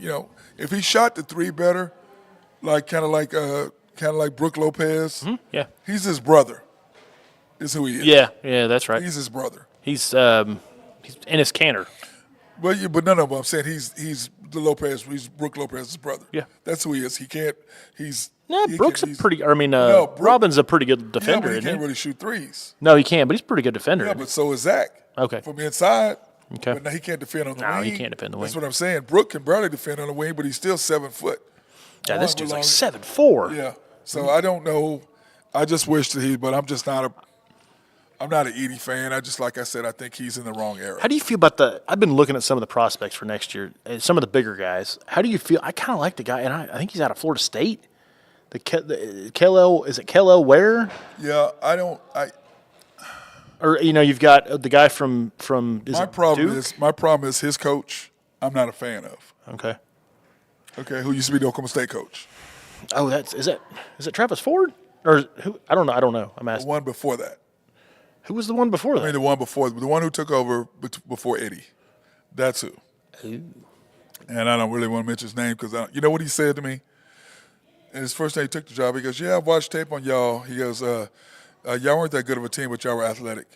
if he shot the three better, kind of like Brooke Lopez, yeah. he's his brother. Is who he is. Yeah, that's right. He's his brother. He's Ennis Cantor. But no, but I'm saying he's the Lopez. He's Brooke Lopez's brother. Yeah. That's who he is. He can't. Brooks he's, a pretty. I mean, Brooke, Robin's a pretty good Yeah, defender, but he isn't can't he? really shoot threes. No, he can't, but he's a pretty good defender. Yeah, but so is Zach. Okay. From inside. Okay. But now he can't defend on the No, wing. he can't defend the wing. That's what I'm saying. Brooke can barely defend on the wing, but he's still 7 foot. Yeah, this dude's like 7'4". Yeah. So I don't know. I just wish that but I'm just not I'm not an Edey fan. Like I said, I think he's in the wrong era. How do you feel about I've been looking at some of the prospects for next year, some of the bigger guys. How do you feel? I kind of like the guy, and I think he's out of Florida State. Is it Kel Ware? Yeah, Or you've got the guy from my problem is his coach. I'm not a fan of. Okay. Okay, who used to be the Oklahoma State coach? Oh, is it Travis Ford or who? I don't know. I'm The asking. one before that. Who was the one before that? The one who took over before Eddie. That's who. Ooh. And I don't really want to mention his name because you know what he said to me? And his first day he took the job, he goes, "Yeah, I've watched tape on y'all." He goes, "Y'all weren't that good of a team, but y'all were athletic."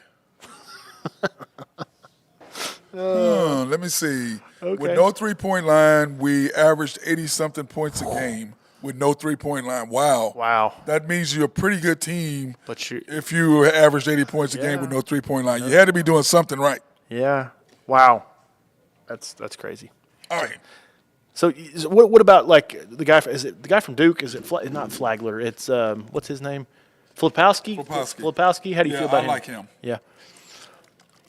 Let me see. Okay. With no 3-point line, we averaged 80-something points a game with no 3-point line. Wow. That means you're a pretty good team if you averaged 80 points a game with no 3-point line. You had to be doing something right. Yeah. Wow. That's crazy. All right. So what about like the guy? Is it the guy from Duke? Is it not Flagler? It's what's his name? Filipowski. Filipowski. How do you feel about him? I like him. Yeah.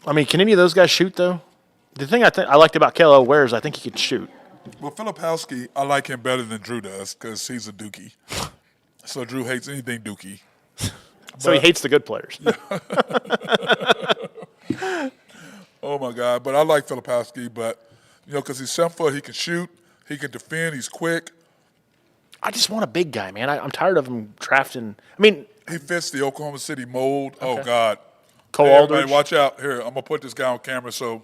I mean, can any of those guys shoot though? The thing I liked about Kel Ware is I think he could shoot. Well, Filipowski, I like him better than Drew does because he's a Dookie. So Drew hates anything Dookie. So he hates the good players. Oh my God! But I like Filipowski, because he's 7 foot, he can shoot, he can defend, he's quick. I just want a big guy, man. I'm tired of him drafting. I mean, he fits the Oklahoma City mold. Okay. Oh God! Cole Aldridge. Everybody, watch out! Here, I'm gonna put this guy on camera so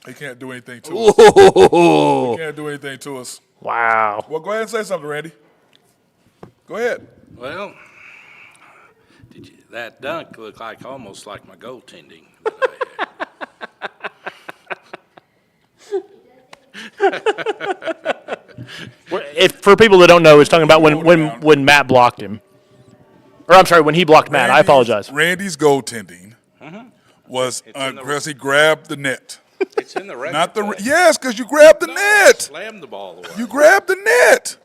he can't do anything to us. He can't do anything to us. Wow. Well, go ahead and say something, Randy. Go ahead. Well, that dunk looked almost like my goaltending that I had. For people that don't know, it's talking about when Matt blocked him. Or I'm sorry, when he blocked Matt. I apologize. Randy's goaltending was because he grabbed the net. It's in the record. Not the yes, because you grabbed the net. Slammed the ball away. You grabbed the net.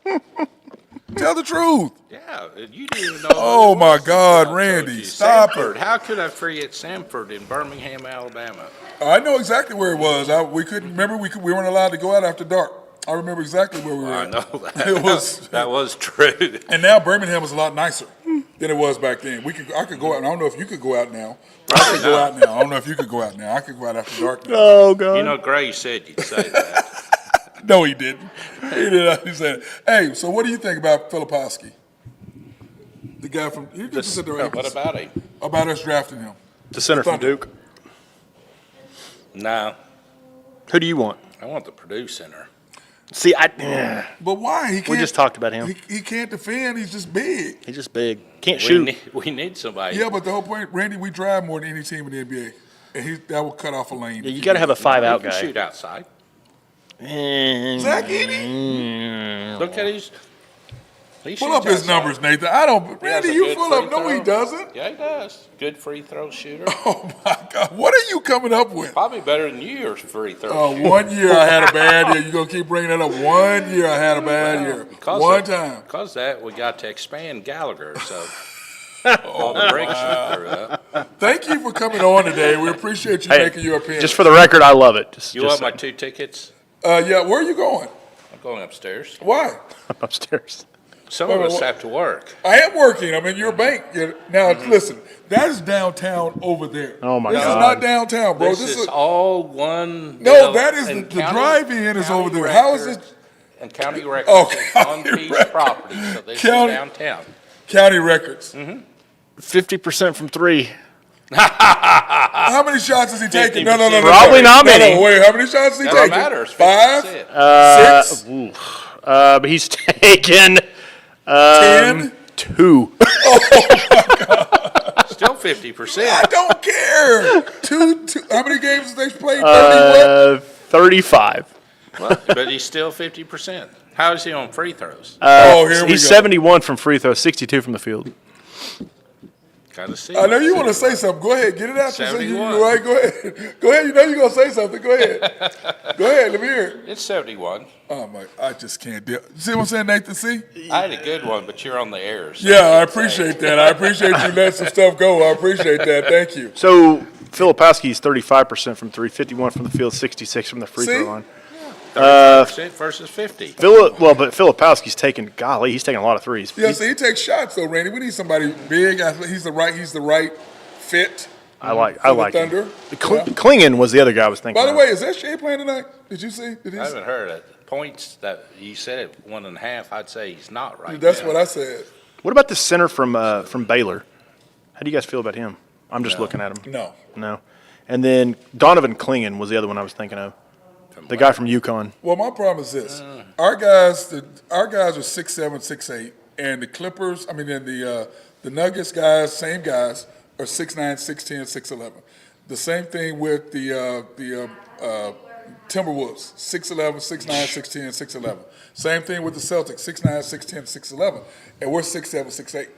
Tell the truth. Yeah, you didn't even know. Oh my God, Randy, stop Samford. it! How could I forget Samford in Birmingham, Alabama? I know exactly where it was. We couldn't remember. We weren't allowed to go out after dark. I remember exactly where we were I at. know that. It was, That was true. and now Birmingham is a lot nicer than it was back then. I could go out. And I don't know if you could go out now. I could go out now. I don't know if you could go out now. I could go out after dark now. Oh God. You know, Gray said you'd say that. No, he didn't. He didn't. He said, "Hey, so what do you think about Filipowski? The guy from you just said the right What about him? about us drafting him. The center from Thunder. Duke. No, Who do you want? I want the Purdue center. See, But why? He can't. we just talked about him. He can't defend. He's just big. He's just big. Can't We shoot. we need somebody. Yeah, but the whole point, Randy, we drive more than any team in the NBA, and that will cut off a lane. Yeah, you got to have a 5-out He can guy. shoot outside. Zach Edey. Look at his. He Pull shoots up his outside. numbers, Nathan. I don't. He has Randy, a you good full up. free No, he throw. doesn't. Yeah, he does. Good free throw shooter. Oh my God, what are you coming up with? Probably better than your free throw Oh, shooter. 1 year I had a bad year. You gonna keep bringing that up? 1 year I had a bad year. One time. Because that, we got to expand Gallagher, so all the breaks you threw up. Thank you for coming on today. We appreciate you Hey, making your appearance. Just for the record, I love it. Just You want my 2 tickets? Yeah, where are you going? I'm going upstairs. Why? upstairs. Some Wait, of wait, us what? have to work. I am working. I'm in your bank. Now, listen, that is downtown over there. Oh, my This God. is not downtown, bro. This is all one. No, little- that is and the county- drive-in is county over there. How is records it? And county records Oh, is county one piece records. property, so this County- is downtown. County records. 50% from 3. How many shots is he taking? No. 50%. Probably not No, many. wait, how many shots is he That don't taking? matter. It's 5? 50%. 6? But he's taken 10? 2. Still 50%. I don't care. Two. How many games have they played? 30 what? 35. But he's still 50%. How is he on free throws? Oh, here we He's go. 71 from free throws, 62 from the field. Gotta see. I know you want to say something. Go ahead. Get it out. 71. Right, go ahead. Go ahead. You know you're going to say something. Go ahead. Go ahead. Let me hear it. It's 71. Oh, my. I just can't deal. See what I'm saying, Nathan? See? I had a good one, but you're on the air. So Yeah, I appreciate that. I appreciate you letting some stuff go. I appreciate that. Thank you. So Filipowski's 35% from 3, 51 from the field, 66 from the free See? throw line. 30% versus 50. But Filipowski's taking, he's taking a lot of threes. Yeah, so he takes shots, though, Randy. We need somebody big. He's the right fit. I like the him. Thunder. Klingon was the other guy I was thinking By the of. way, is that Shea playing tonight? Did you see? Did he? I haven't heard it. Points that you said it 1.5. I'd say he's not right. That's now. what I said. What about the center from Baylor? How do you guys feel about him? I'm just looking at him. No. And then Donovan Klingon was the other one I was thinking of. The guy from UConn. Well, my problem is this: our guys are 6'7", 6'8", and the Clippers. I mean, and the Nuggets guys, same guys, are 6'9", 6'10", 6'11". The same thing with the Timberwolves, 6'11", 6'9", 6'10", 6'11". Same thing with the Celtics, 6'9", 6'10", 6'11", and we're 6'7", 6'8",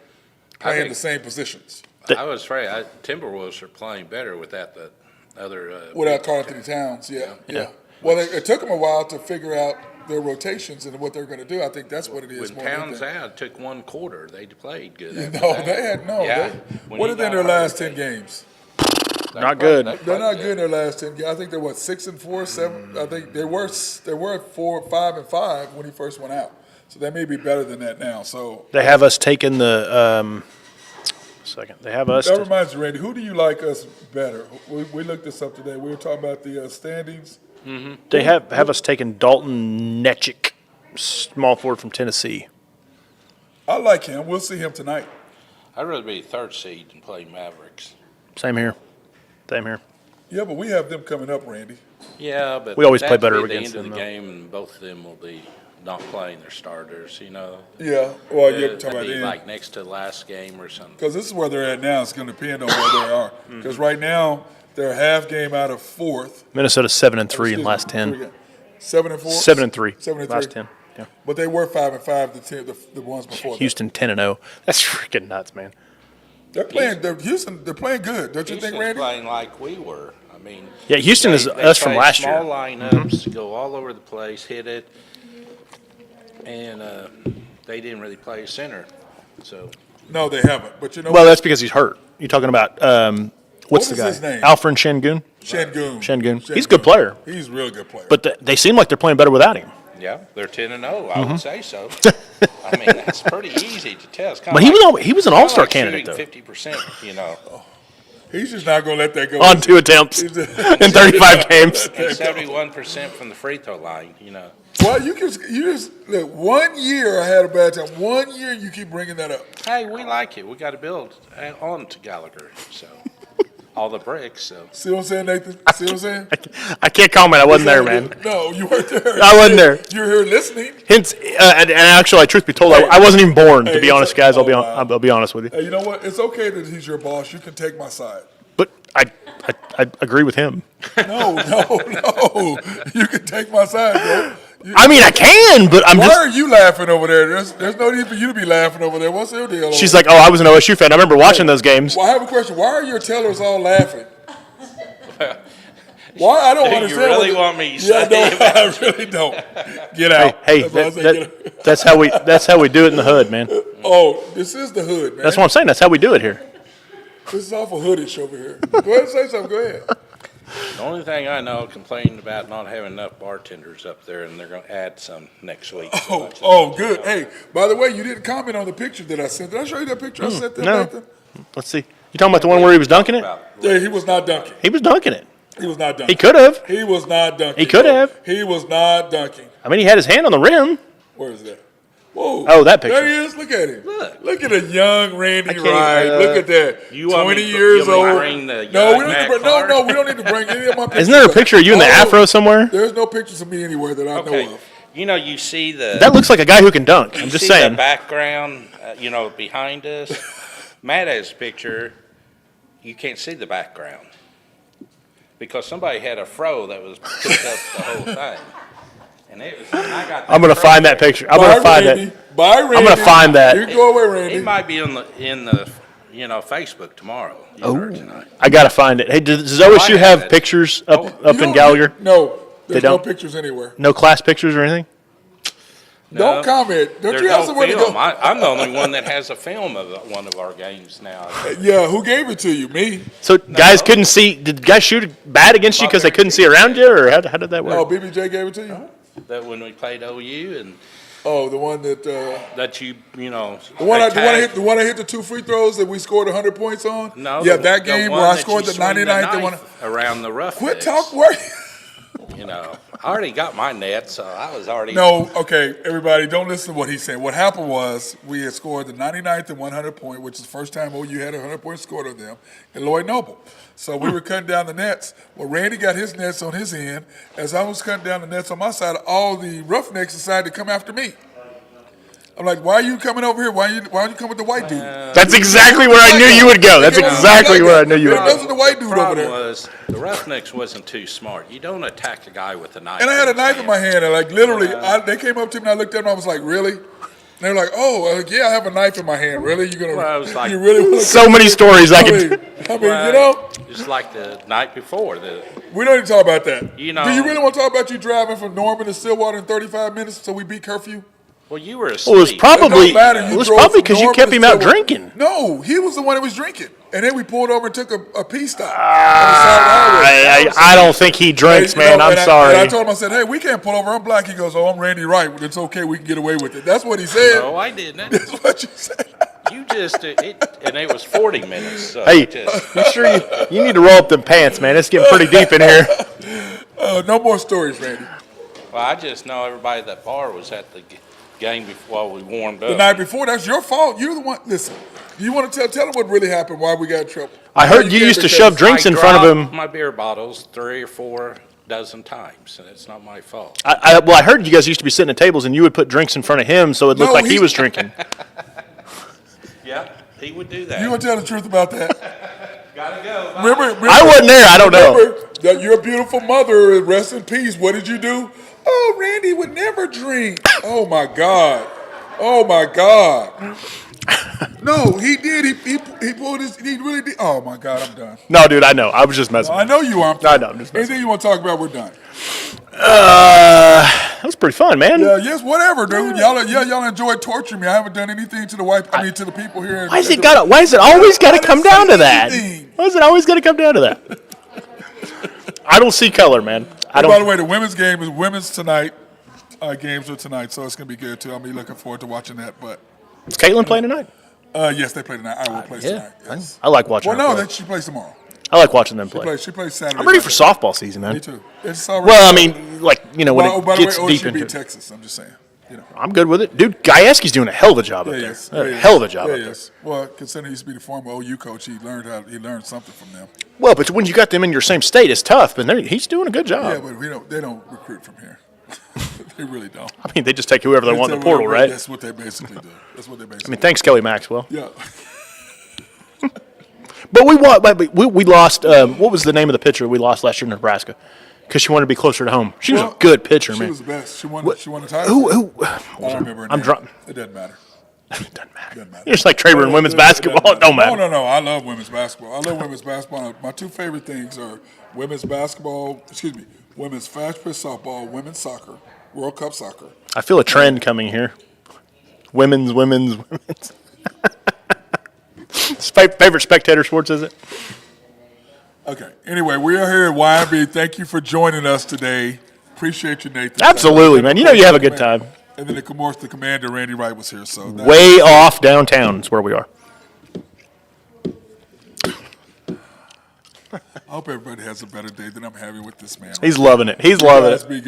playing think- the same positions I was afraid Timberwolves are playing better without the other. without Karl Anthony Towns. Yeah. Well, it took them a while to figure out their rotations and what they're going to do. I think that's what it is. When more than Towns anything. out, it took 1 quarter. They played good. after No, that. they had no. Yeah. What are they in their last 10 games? Not good. They're not good in their last 10 games. I think they're 6-4, 7. I think they were 4-5-5 when he first went out. So they may be better than that now. So They have us taking the They have us. that reminds me, Randy. Who do you like us better? We looked this up today. We were talking about the standings. They have us taking Dalton Nechik, small forward from Tennessee. I like him. We'll see him tonight. I'd rather be 3rd seed than play Mavericks. Same here. Same here. Yeah, but we have them coming up, Randy. Yeah, but We always play that'd better be the against end of them, the though. game, and both of them will be not playing their starters. Yeah. Well, you're It'd talking about be them. like next to the last game or something. Because this is where they're at now. It's going to depend on where they are. Because right now, they're a half game out of 4th. Minnesota 7-3 in last 10. 7-4? 7-3. 7-3. Last 10. Yeah. But they were 5-5 the ones before that. Houston 10-0. That's freaking nuts, man. They're playing. They're playing good, don't you think, Houston's Randy? playing like we were. I mean, Yeah, Houston is they us from play last small year. Mm-hmm. lineups, go all over the place, hit it, and they didn't really play center. So No, they haven't. But you know Well, what? that's because he's hurt. You're talking about what's What the is guy? his name? Alfred Şengün. Şengün. Şengün. He's a good player. He's a real good player. But they seem like they're playing better without him. Yeah, they're 10-0. I would say so. I mean, that's pretty easy to tell. It's kinda But he was an all-star candidate, though. 50%, you know. He's just not going to let that go. On 2 attempts in 35 games. And 71% from the free throw line, you know. Well, you just look, 1 year I had a bad time. 1 year you keep bringing that up. Hey, we like it. We got to build on to Gallagher, so all the bricks. So See what I'm saying, Nathan? See what I'm saying? I can't comment. I wasn't there, man. No, you weren't there. I wasn't there. You were here listening. Hence, and actually, truth be told, I wasn't even born, to Hey, be honest, guys. oh, wow. I'll be honest with you. Hey, you know what? It's okay that he's your boss. You can take my side. But I agree with him. No. You can take my side, bro. I mean, I can, but I'm Why just. are you laughing over there? There's no need for you to be laughing over there. What's your deal? She's like, oh, I was an OSU fan. I remember watching those games. Well, I have a question. Why are your tellers all laughing? Why? I don't do you understand. really want me to Yeah, say? no, I really don't. Get out. Hey, That's what I say, get out. that's how we do it in the hood, man. Oh, this is the hood, man. That's what I'm saying. That's how we do it here. This is awful hoodish over here. Go ahead and say something. Go ahead. The only thing I know, complaining about not having enough bartenders up there, and they're going to add some next week. Oh, good. Hey, by the way, you didn't comment on the picture that I sent. Did I show you that picture I sent there? No. Nathan? Let's see. You talking about the one where he was dunking it? Yeah, he was not dunking. He was dunking it. He was not dunking. He could have. He was not dunking. He could have. He was not dunking. I mean, he had his hand on the rim. Where is that? Whoa. Oh, that picture. There he is. Look at him. Look at a young Randy can't Wright. even, Look at that. You want 20 me to- years you want me to old. bring the No, young we don't need Matt to bring, Clark? no, we don't need to bring any of my pictures. Isn't there a up. picture of you in the Oh, afro somewhere? There's no pictures of me anywhere that I Okay, know of. you know, you see the That looks like a guy who can dunk. I'm you just see the saying. background, you know, behind us. Matt has a picture. You can't see the background because somebody had a fro that was picked up the whole thing. And it was, I got. I'm gonna find that picture. I'm gonna find Randy. that. Bye, Randy. I'm gonna find that. You can go away, Randy. It might be in the you know Facebook tomorrow. Tonight. I gotta find it. Hey, does I OSU have have it. pictures Oh, up You in don't- Gallagher? No, there's no don't? pictures anywhere. No class pictures or anything? Don't No, comment. Don't There's you have no somewhere to film. go? I'm the only one that has a film of one of our games now. Yeah, who gave it to you? Me? So guys couldn't see. Did guys shoot bad against you because they couldn't see around you, or how did that work? Oh, BBJ gave it to you? That when we played OU and Oh, the one that that you know. the one I tagged- hit the 2 free throws that we scored 100 points on. No, yeah, the- that the game one where I that scored you the swing 99th. The knife one. around the rough. Quit mix. talk. Where? You know, I already got my net, so I was already. No, okay, everybody, don't listen to what he's saying. What happened was we had scored the 99th and 100 point, which is the first time OU had a 100 point scored on them, and Lloyd Noble. So we were cutting down the nets. Well, Randy got his nets on his end. As I was cutting down the nets on my side, all the Roughnecks decided to come after me. I'm like, why are you coming over here? Why don't you come with the white dude? That's exactly where I knew you would go. That's exactly where I knew you would Those are go. the white dude over problem there. was the Roughnecks wasn't too smart. You don't attack a guy with a knife. And I had a knife in my hand, and like literally, they came up to me, and I looked at them, I was like, really? And they were like, oh, yeah, I have a knife in my hand. Really? You gonna? Well, I was like- you really want to? So many stories I could. I mean, you know, Just like the night before. we don't need to talk about that. You know- Do you really want to talk about you driving from Norman to Stillwater in 35 minutes so we beat curfew? Well, you were asleep. Well, it was probably It don't matter. You it was drove probably from because you Norman kept to him out Stillwater. drinking. No, he was the one that was drinking. And then we pulled over and took a pee stop. on the side of the highway. I don't think he drinks, You man. know, I'm and sorry. I told him, I said, hey, we can't pull over. I'm black. He goes, oh, I'm Randy Wright. It's okay. We can get away with it. That's what he said. No, I didn't. That's what you said. You just and it was 40 minutes. So Hey, just, you sure you need to roll up them pants, man? It's getting pretty deep in here. No more stories, Randy. well, I just know everybody at that bar was at the game before we warmed up. The night before, that's your fault. You're the one. Listen, you want to tell them what really happened, why we got in trouble. I heard you can't used to because- shove drinks I in front of dropped him. my beer bottles 3 or 4 dozen times, and it's not my fault. Well, I heard you guys used to be sitting at tables and you would put drinks in front of him so it looked No, like he was drinking. Yeah, he would do that. You want to tell the truth about that? Gotta go. Remember, I wasn't there. I don't know. Remember that your beautiful mother, rest in peace. What did you do? Oh, Randy would never drink. Oh my God. Oh my God. No, he did. He pulled his. He really did. Oh my God, I'm done. No, dude, I know. I was just messing. I know you are. I know, I'm just messing. Anything you want to talk about, we're done. That was pretty fun, man. Yeah, yes, whatever, dude. Y'all enjoy torturing me. I haven't done anything to the white. I mean, to the people here. Why is it always got to come down to that? anything. Why is it always got to come down to that? I don't see color, man. I By the don't. way, the women's game is women's tonight. Games are tonight, so it's going to be good, too. I'll be looking forward to watching that. But Is Caitlin playing tonight? yes, they play tonight. Iowa plays tonight. Yes. I like watching Well, her no, play. that she plays tomorrow. I like watching them play. She plays Saturday. I'm ready for night. softball season, man. Me too. It's already Well, I mean, like, when by it the gets way, deep OSU into beat it. Texas. I'm just saying. I'm good with it. Dude, Gajewski's doing a hell of a job up there. Yes. A hell of a job up there. Yes. Well, considering he used to be the former OU coach, he learned something from them. Well, but when you got them in your same state, it's tough, but he's doing a good job. Yeah, but they don't recruit from here. They really don't. I mean, they just take whoever they want in the portal, right? That's what they basically do. I mean, thanks, Kelly Maxwell. Yeah. But we lost. What was the name of the pitcher we lost last year in Nebraska? Because she wanted to be closer to home. She was a good pitcher, man. She was the best. She won the title. Who? I don't remember her I'm name. drunk. It doesn't matter. It doesn't matter. Doesn't matter. It's like Traver in women's basketball. It don't matter. No. I love women's basketball. I love women's basketball. My two favorite things are women's basketball. Women's fast pitch softball, women's soccer, World Cup soccer. I feel a trend coming here. Women's. Favorite spectator sports, is it? Okay. Anyway, we are here at YMB. Thank you for joining us today. Appreciate you, Nathan. Absolutely, man. You know you have a good time. And then, of course, the commander, Randy Wright, was here. So Way off downtown is where we are. I hope everybody has a better day than I'm having with this man. He's loving it. You guys be good.